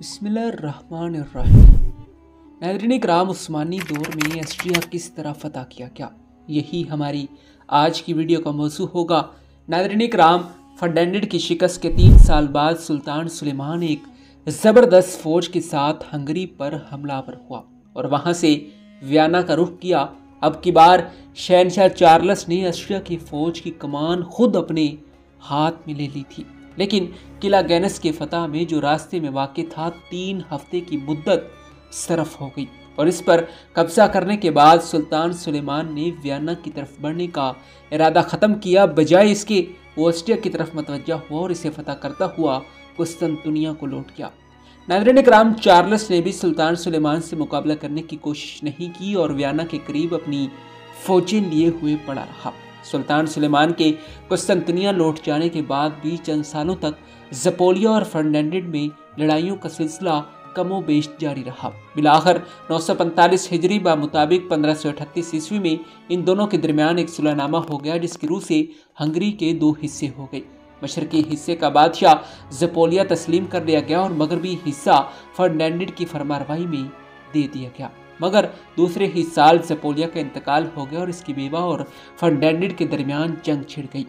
बिस्मिल्लाहिर्रहमानिर्रहीम। नाज़रीन किराम, उस्मानी दौर में ऑस्ट्रिया किस तरह फ़तह किया गया, यही हमारी आज की वीडियो का मौजू होगा। नाज़रीन किराम, फर्डिनेंड की शिकस्त के 3 साल बाद सुल्तान सुलेमान एक ज़बरदस्त फ़ौज के साथ हंगरी पर हमलावर हुआ और वहाँ से वियना का रुख किया। अब की बार शहनशाह चार्ल्स ने ऑस्ट्रिया की फ़ौज की कमान खुद अपने हाथ में ले ली थी, लेकिन किला गेनस के फतह में जो रास्ते में वाक़ था 3 हफ्ते की मुद्दत सरफ हो गई और इस पर कब्जा करने के बाद सुल्तान सुलेमान ने वियना की तरफ बढ़ने का इरादा ख़त्म किया। बजाय इसके वो ऑस्ट्रिया की तरफ मतवज्जा हुआ और इसे फतह करता हुआ कुस्तुनतुनिया को लौट गया। नाज़रीन किराम, चार्ल्स ने भी सुल्तान सुलेमान से मुकाबला करने की कोशिश नहीं की और वियना के करीब अपनी फौजें लिए हुए पड़ा रहा। सुल्तान सुलेमान के कुस्तुनतुनिया लौट जाने के बाद भी चंद सालों तक ज़पोलिया और फर्डिनेंड में लड़ाइयों का सिलसिला कमोबेश जारी रहा। बिलाखिर 945 हिजरी मुताबिक 1538 ईस्वी में इन दोनों के दरमियान एक सुलहनामा हो गया, जिसकी रूह से हंगरी के 2 हिस्से हो गए। मशरकी हिस्से का बादशाह ज़पोलिया तस्लीम कर लिया गया और मगरबी हिस्सा फर्डिनेंड की फरमारवाही में दे दिया गया। मगर दूसरे ही साल ज़पोलिया का इंतकाल हो गया और इसकी बेवा और फर्डिनेंड के दरमियान जंग छिड़ गई।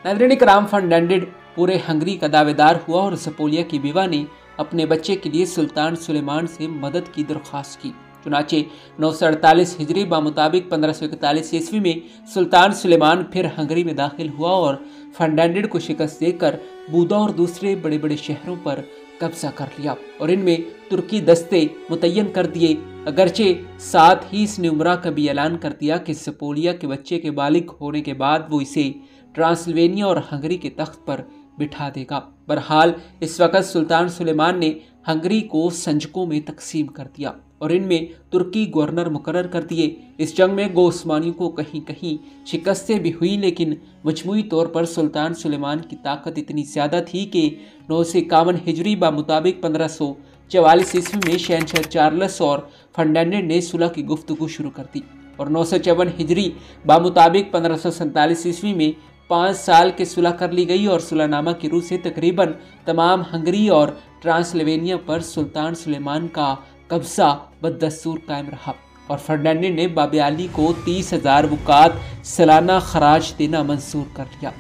नाज़रीन किराम, फर्डिनेंड पूरे हंगरी का दावेदार हुआ और ज़पोलिया की बेवा ने अपने बच्चे के लिए सुल्तान सुलेमान से मदद की दरख्वास्त की। चुनाचे 948 हिजरी मुताबिक 1541 ईस्वी में सुल्तान सुलेमान फिर हंगरी में दाखिल हुआ और फर्डिनेंड को शिकस्त देकर बूदा और दूसरे बड़े बड़े शहरों पर कब्जा कर लिया और इनमें तुर्की दस्ते मुतय्यन कर दिए। अगरचे साथ ही इसने उमरा का भी ऐलान कर दिया कि ज़पोलिया के बच्चे के बालिग होने के बाद वो इसे ट्रांसिल्वेनिया और हंगरी के तख्त पर बिठा देगा। बहरहाल इस वक्त सुल्तान सुलेमान ने हंगरी को संजकों में तकसीम कर दिया और इनमें तुर्की गवर्नर मुकर्रर कर दिए। इस जंग में गो उस्मानियों को कहीं कहीं शिकस्तें भी हुई, लेकिन मजमूई तौर पर सुल्तान सुलेमान की ताकत इतनी ज़्यादा थी कि 951 हिजरी मुताबिक 1544 ईस्वी में शहनशाह चार्ल्स और फर्डिनेंड ने सुलह की गुफ्तगू शुरू कर दी और 954 हिजरी मुताबिक 1547 ईस्वी में 5 साल की सुलह कर ली गई और सुलहनामा की रूह से तकरीबन तमाम हंगरी और ट्रांसिल्वेनिया पर सुल्तान सुलेमान का कब्जा बदस्तूर कायम रहा और फर्डिनेंड ने बाबे अली को 30,000 वुकात सालाना खराज देना मंजूर कर लिया।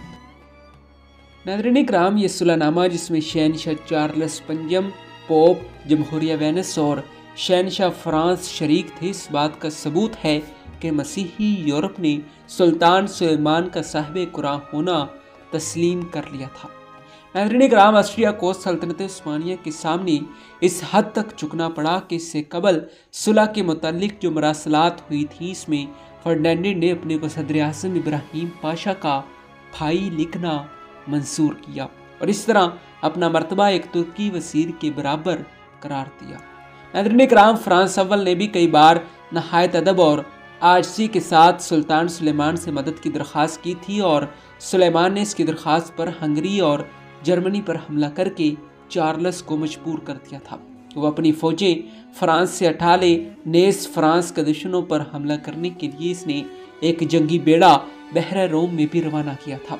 नाज़रीन किराम, ये सुलहनामा जिसमें शहनशाह चार्ल्स पंजम, पोप जमहूरिया वेनिस और शहनशाह फ्रांस शरीक थे, इस बात का सबूत है कि मसीही यूरोप ने सुल्तान सुलेमान का साहिब कुरान होना तस्लीम कर लिया था। नाज़रीन किराम, ऑस्ट्रिया को सल्तनत उस्मानिया के सामने इस हद तक झुकना पड़ा कि इससे कबल सुलह के मुतालिक जो मरासलात हुई थी, इसमें फर्डिनेंड ने अपने को सदर आज़म इब्राहिम पाशा का भाई लिखना मंजूर किया और इस तरह अपना मर्तबा एक तुर्की वज़ीर के बराबर करार दिया। नाज़रीन किराम, फ्रांस अव्वल ने भी कई बार नहायत अदब और आजिज़ी के साथ सुल्तान सुलेमान से मदद की दरख्वास्त की थी और सुलेमान ने इसकी दरख्वास्त पर हंगरी और जर्मनी पर हमला करके चार्ल्स को मजबूर कर दिया था। वो अपनी फौजें फ्रांस से हटा ले। नेस फ्रांस के दुश्मनों पर हमला करने के लिए इसने एक जंगी बेड़ा बहर रोम में भी रवाना किया था।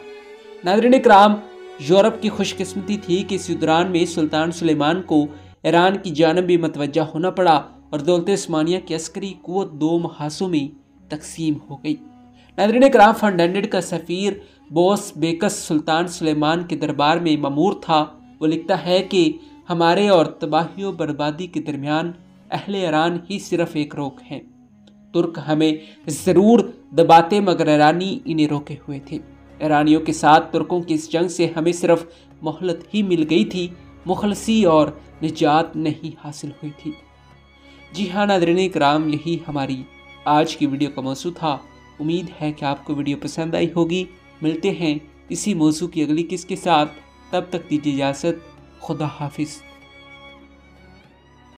नाज़रीन किराम, यूरोप की खुशकिस्मती थी कि इस दौरान में सुल्तान सुलेमान को ईरान की जानब भी मतवज्जा होना पड़ा और दौलत उस्मानिया की अस्करी कुव्वत 2 महासों में तकसीम हो गई। नाज़रीन किराम, फर्डिनेंड का सफ़ीर बोस बेकस सुल्तान सुलेमान के दरबार में ममूर था। वो लिखता है कि हमारे और तबाही और बर्बादी के दरमियान अहले ईरान ही सिर्फ एक रोक हैं। तुर्क हमें ज़रूर दबाते मगर ईरानी इन्हें रोके हुए थे। ईरानियों के साथ तुर्कों की इस जंग से हमें सिर्फ मोहलत ही मिल गई थी, मुखलसी और निजात नहीं हासिल हुई थी। जी हाँ नाज़रीन किराम, यही हमारी आज की वीडियो का मौजू था। उम्मीद है कि आपको वीडियो पसंद आई होगी। मिलते हैं इसी मौजू की अगली किस्त के साथ, तब तक दीजिए इजाज़त। खुदा हाफिज़।